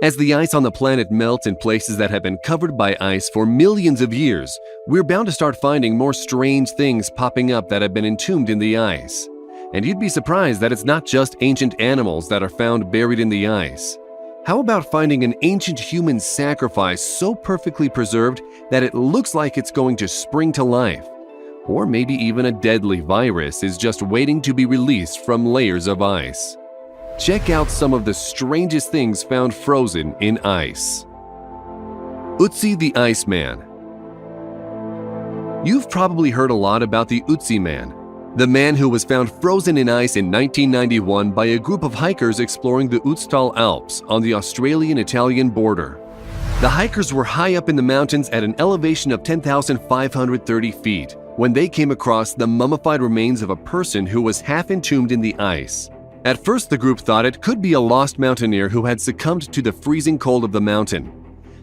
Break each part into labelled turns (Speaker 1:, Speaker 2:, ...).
Speaker 1: As the ice on the planet melts in places that have been covered by ice for millions of years, we're bound to start finding more strange things popping up that have been entombed in the ice. And you'd be surprised that it's not just ancient animals that are found buried in the ice. How about finding an ancient human sacrifice so perfectly preserved that it looks like it's going to spring to life? Or maybe even a deadly virus is just waiting to be released from layers of ice. Check out some of the strangest things found frozen in ice. Ötzi the Iceman. You've probably heard a lot about the Ötzi Man, the man who was found frozen in ice in 1991 by a group of hikers exploring the Ötztal Alps on the Australian-Italian border. The hikers were high up in the mountains at an elevation of 10,530 feet when they came across the mummified remains of a person who was half entombed in the ice. At first, the group thought it could be a lost mountaineer who had succumbed to the freezing cold of the mountain.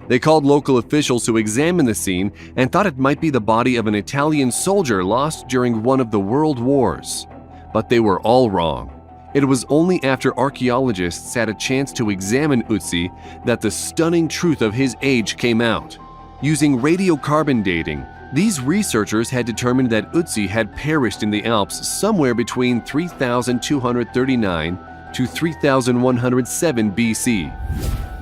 Speaker 1: They called local officials to examine the scene and thought it might be the body of an Italian soldier lost during one of the world wars. But they were all wrong. It was only after archaeologists had a chance to examine Ötzi that the stunning truth of his age came out. Using radiocarbon dating, these researchers had determined that Ötzi had perished in the Alps somewhere between 3,239 to 3,107 BC.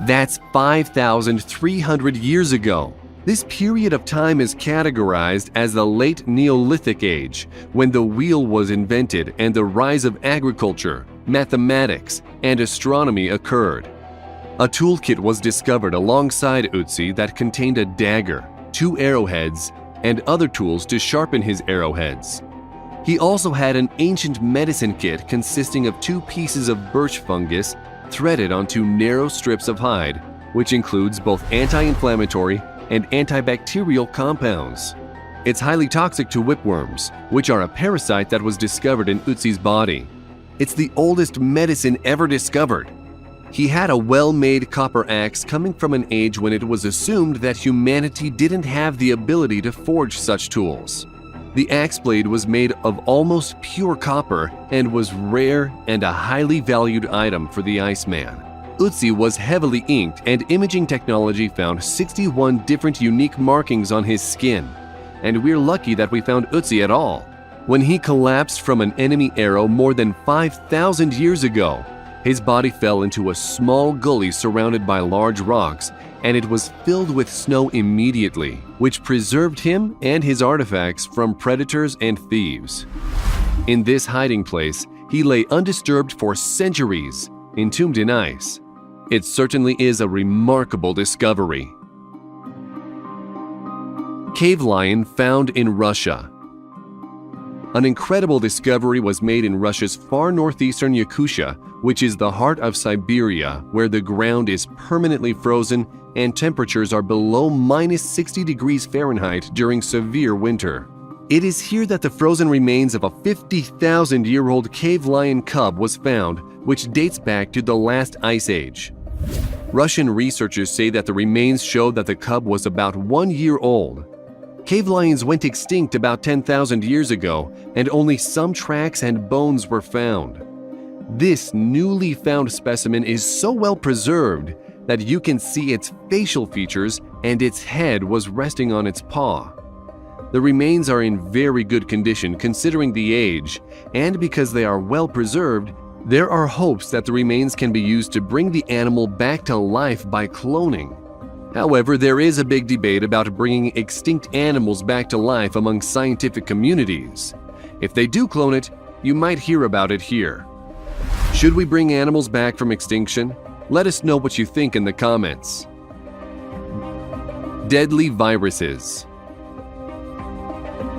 Speaker 1: That's 5,300 years ago. This period of time is categorized as the late Neolithic age, when the wheel was invented and the rise of agriculture, mathematics, and astronomy occurred. A toolkit was discovered alongside Ötzi that contained a dagger, 2 arrowheads, and other tools to sharpen his arrowheads. He also had an ancient medicine kit consisting of 2 pieces of birch fungus threaded onto narrow strips of hide, which includes both anti-inflammatory and antibacterial compounds. It's highly toxic to whipworms, which are a parasite that was discovered in Ötzi's body. It's the oldest medicine ever discovered. He had a well-made copper axe coming from an age when it was assumed that humanity didn't have the ability to forge such tools. The axe blade was made of almost pure copper and was rare and a highly valued item for the Iceman. Ötzi was heavily inked, and imaging technology found 61 different unique markings on his skin. And we're lucky that we found Ötzi at all. When he collapsed from an enemy arrow more than 5,000 years ago, his body fell into a small gully surrounded by large rocks, and it was filled with snow immediately, which preserved him and his artifacts from predators and thieves. In this hiding place, he lay undisturbed for centuries, entombed in ice. It certainly is a remarkable discovery. Cave lion found in Russia. An incredible discovery was made in Russia's far northeastern Yakutia, which is the heart of Siberia, where the ground is permanently frozen and temperatures are below -60 degrees Fahrenheit during severe winter. It is here that the frozen remains of a 50,000-year-old cave lion cub was found, which dates back to the last ice age. Russian researchers say that the remains show that the cub was about 1 year old. Cave lions went extinct about 10,000 years ago, and only some tracks and bones were found. This newly found specimen is so well preserved that you can see its facial features, and its head was resting on its paw. The remains are in very good condition considering the age, and because they are well preserved, there are hopes that the remains can be used to bring the animal back to life by cloning. However, there is a big debate about bringing extinct animals back to life among scientific communities. If they do clone it, you might hear about it here. Should we bring animals back from extinction? Let us know what you think in the comments. Deadly viruses.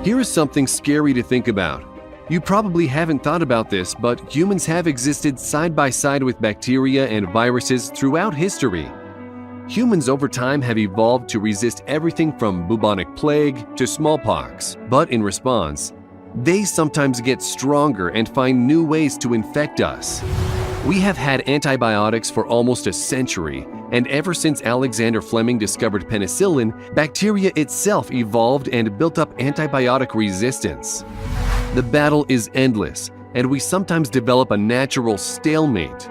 Speaker 1: Here is something scary to think about. You probably haven't thought about this, but humans have existed side by side with bacteria and viruses throughout history. Humans over time have evolved to resist everything from bubonic plague to smallpox, but in response, they sometimes get stronger and find new ways to infect us. We have had antibiotics for almost a century, and ever since Alexander Fleming discovered penicillin, bacteria itself evolved and built up antibiotic resistance. The battle is endless, and we sometimes develop a natural stalemate.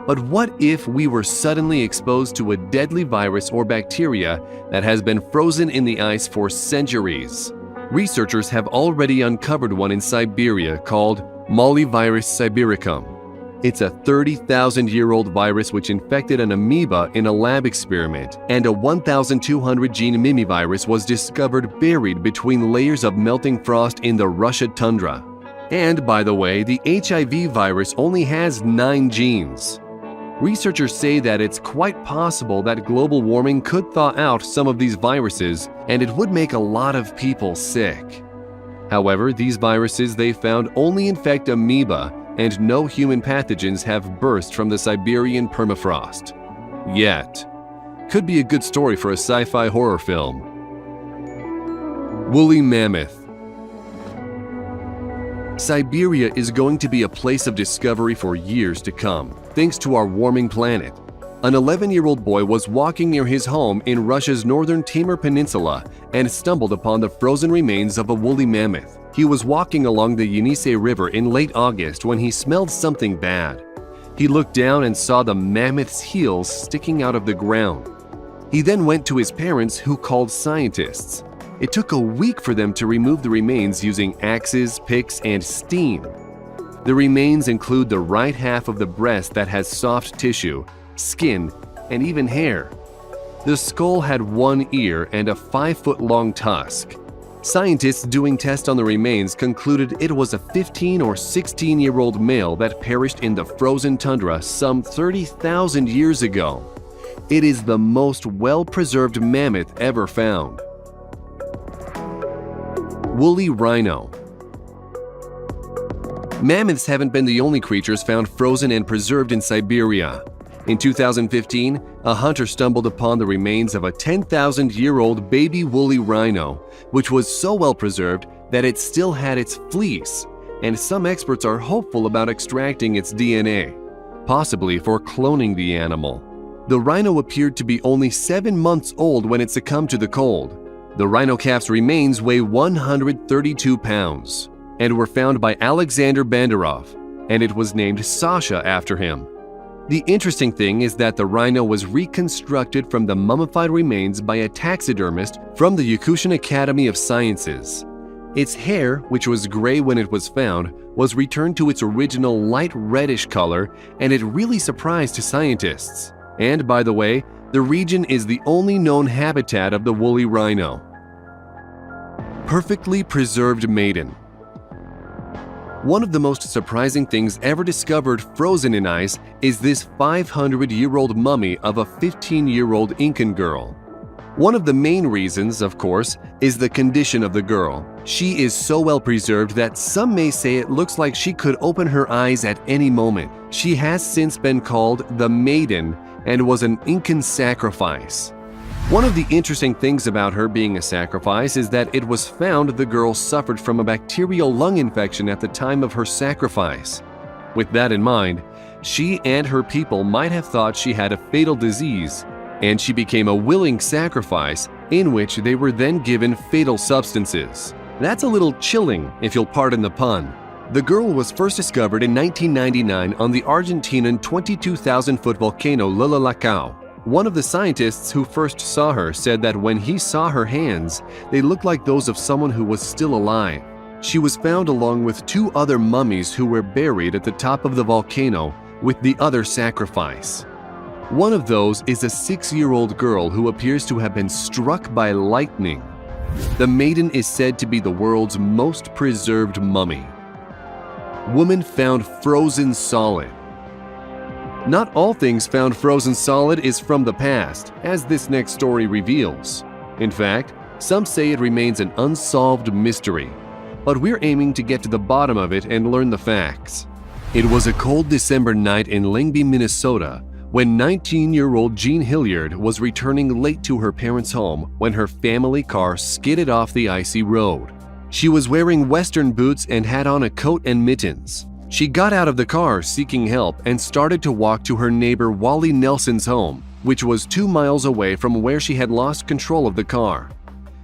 Speaker 1: But what if we were suddenly exposed to a deadly virus or bacteria that has been frozen in the ice for centuries? Researchers have already uncovered one in Siberia called Mollivirus sibericum. It's a 30,000-year-old virus which infected an amoeba in a lab experiment, and a 1,200-gene mimivirus was discovered buried between layers of melting frost in the Russia tundra. And by the way, the HIV virus only has 9 genes. Researchers say that it's quite possible that global warming could thaw out some of these viruses, and it would make a lot of people sick. However, these viruses they found only infect amoeba, and no human pathogens have burst from the Siberian permafrost. Yet. Could be a good story for a sci-fi horror film. Woolly mammoth. Siberia is going to be a place of discovery for years to come, thanks to our warming planet. An 11-year-old boy was walking near his home in Russia's northern Timor Peninsula and stumbled upon the frozen remains of a woolly mammoth. He was walking along the Yenisei River in late August when he smelled something bad. He looked down and saw the mammoth's heels sticking out of the ground. He then went to his parents, who called scientists. It took a week for them to remove the remains using axes, picks, and steam. The remains include the right half of the breast that has soft tissue, skin, and even hair. The skull had one ear and a 5-foot-long tusk. Scientists doing tests on the remains concluded it was a 15 or 16-year-old male that perished in the frozen tundra some 30,000 years ago. It is the most well-preserved mammoth ever found. Woolly rhino. Mammoths haven't been the only creatures found frozen and preserved in Siberia. In 2015, a hunter stumbled upon the remains of a 10,000-year-old baby woolly rhino, which was so well preserved that it still had its fleece, and some experts are hopeful about extracting its DNA, possibly for cloning the animal. The rhino appeared to be only 7 months old when it succumbed to the cold. The rhino calf's remains weigh 132 pounds and were found by Alexander Bandarov, and it was named Sasha after him. The interesting thing is that the rhino was reconstructed from the mummified remains by a taxidermist from the Yakutian Academy of Sciences. Its hair, which was gray when it was found, was returned to its original light reddish color, and it really surprised scientists. And by the way, the region is the only known habitat of the woolly rhino. Perfectly preserved maiden. One of the most surprising things ever discovered frozen in ice is this 500-year-old mummy of a 15-year-old Incan girl. One of the main reasons, of course, is the condition of the girl. She is so well preserved that some may say it looks like she could open her eyes at any moment. She has since been called the Maiden and was an Incan sacrifice. One of the interesting things about her being a sacrifice is that it was found the girl suffered from a bacterial lung infection at the time of her sacrifice. With that in mind, she and her people might have thought she had a fatal disease, and she became a willing sacrifice in which they were then given fatal substances. That's a little chilling, if you'll pardon the pun. The girl was first discovered in 1999 on the Argentinian 22,000-foot volcano Llalacao. One of the scientists who first saw her said that when he saw her hands, they looked like those of someone who was still alive. She was found along with 2 other mummies who were buried at the top of the volcano with the other sacrifice. One of those is a 6-year-old girl who appears to have been struck by lightning. The maiden is said to be the world's most preserved mummy. Woman found frozen solid. Not all things found frozen solid is from the past, as this next story reveals. In fact, some say it remains an unsolved mystery, but we're aiming to get to the bottom of it and learn the facts. It was a cold December night in Lyngby, Minnesota, when 19-year-old Jean Hilliard was returning late to her parents' home when her family car skidded off the icy road. She was wearing Western boots and had on a coat and mittens. She got out of the car seeking help and started to walk to her neighbor Wally Nelson's home, which was 2 miles away from where she had lost control of the car.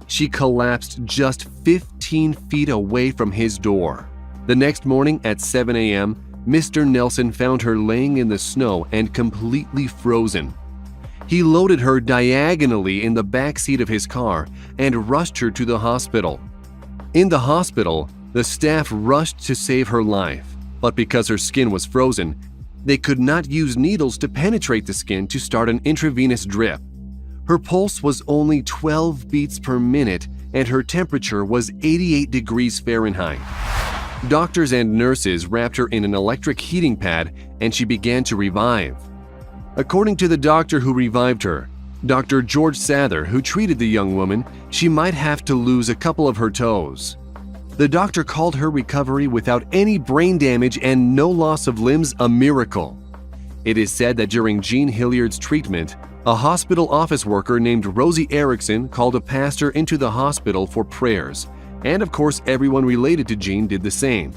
Speaker 1: She collapsed just 15 feet away from his door. The next morning at 7 a.m., Mr. Nelson found her laying in the snow and completely frozen. He loaded her diagonally in the back seat of his car and rushed her to the hospital. In the hospital, the staff rushed to save her life, but because her skin was frozen, they could not use needles to penetrate the skin to start an intravenous drip. Her pulse was only 12 beats per minute and her temperature was 88 degrees Fahrenheit. Doctors and nurses wrapped her in an electric heating pad and she began to revive. According to the doctor who revived her, Dr. George Sather, who treated the young woman, she might have to lose a couple of her toes. The doctor called her recovery without any brain damage and no loss of limbs a miracle. It is said that during Jean Hilliard's treatment, a hospital office worker named Rosie Erickson called a pastor into the hospital for prayers, and of course everyone related to Jean did the same.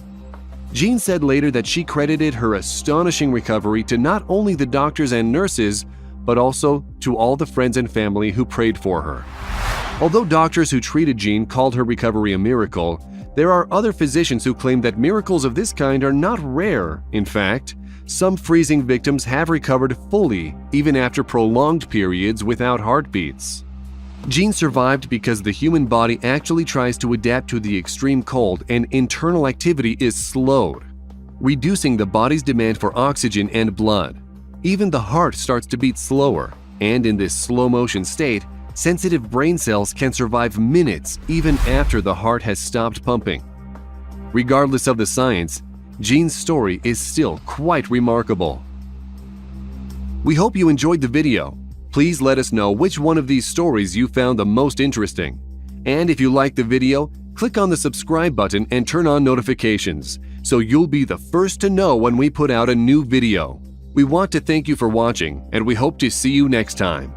Speaker 1: Jean said later that she credited her astonishing recovery to not only the doctors and nurses, but also to all the friends and family who prayed for her. Although doctors who treated Jean called her recovery a miracle, there are other physicians who claim that miracles of this kind are not rare. In fact, some freezing victims have recovered fully even after prolonged periods without heartbeats. Jean survived because the human body actually tries to adapt to the extreme cold and internal activity is slowed, reducing the body's demand for oxygen and blood. Even the heart starts to beat slower, and in this slow-motion state, sensitive brain cells can survive minutes even after the heart has stopped pumping. Regardless of the science, Jean's story is still quite remarkable. We hope you enjoyed the video. Please let us know which one of these stories you found the most interesting. And if you liked the video, click on the subscribe button and turn on notifications so you'll be the first to know when we put out a new video. We want to thank you for watching, and we hope to see you next time.